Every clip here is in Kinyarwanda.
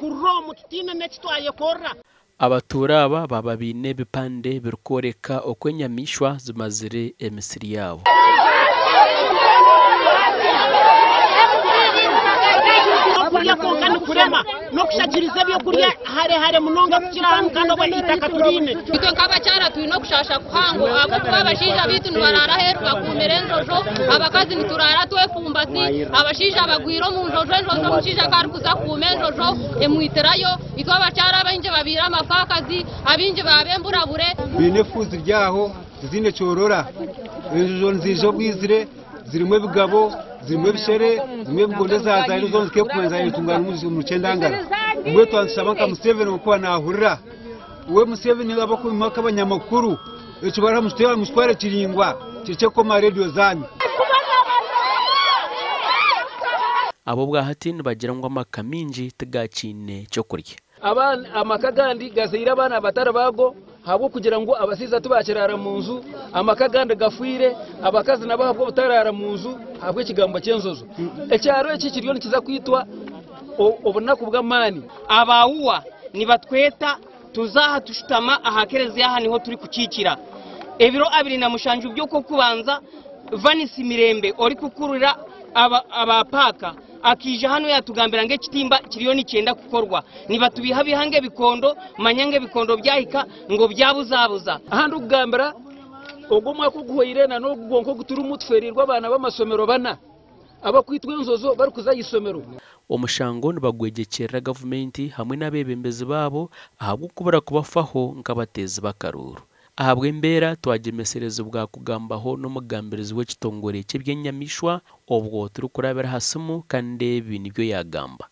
kurro mutine nekitwaye korra abaturaba baba bine bipande birkoreka okwe nyamishwa zimazire emisiri yabo kurya kongana kurema no kushakiriza byo kurya hare munonga kukirankano bayitaka turine ito kaba cyara tuino kushasha kuhango abo twabashija bitu nbarara heruka kumerenjojo abakazi niturara twefumbati abashija bagwiro mu njojo mushija karukuza kumenjojo emuiterayo ito abacyara abinje babira amafakazi abinje babemburabure binefuzi byaho zine cyorora ejo nzijo bwizire zirimo bigabo zimwe bishere zimwe bigonde zaza izo nzike kumenza itungana mu cendangara umwe twansaba ka Museveni uko nahurira we Museveni ngabo ku maka abanyamakuru eco baramusitera musware kiringwa cece ko ma radio zanyu abo bwahatini bagira ngo amakaminji tegacine cyo kurya abana amakagandi gazira abana batarabago habo kugira ngo abasiza tubakirara mu nzu amakaganda gafwire abakazi nababo butarara mu nzu habwe kigambo cyenzozo ecyaro iki kiryo nikiza kwitwa obona kubwa mani abawuwa nibatweta tuzaha tushitama ahakereze yaha niho turi kukikira ebiro abiri na mushanju byo ko kubanza vanisi mirembe ori kukurura abapaka akije hano yatugambira nge kitimba kiriyo ni cyenda kukorwa nibatubiha bihange bikondo manyange bikondo byahika ngo byabuzabuza ahandi ugambira ogomwa kuguhoyire na no gugonko guturu mutferirwa abana b'amasomero bana abakwitwe nzozo bari kuzayisomero omushango nibagwegekera government hamwe n'abebembezi babo ahabwo kubara kubafaho nkabatezi bakaruru ahabwe mbera twagemesereza bwa kugambaho no mugambirizi w'ekitongore cy'ebyenyamishwa obwo turi kurabira hasimu kandi binibyo yagamba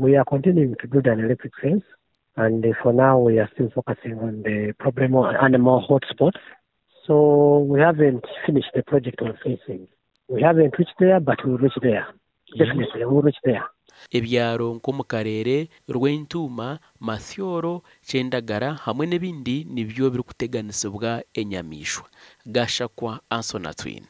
we are continuing to build an electric fence and for now we are still focusing on the problem of animal hotspots, so we haven't finished the project on fencing. We haven't reached there, but we will reach there. Definitely we will reach there. ebyaro nko mu karere rw'Entuma Mathyoro Cendagara hamwe n'ibindi nibyo biri kuteganisibwa enyamishwa gashakwa Ansona Twine.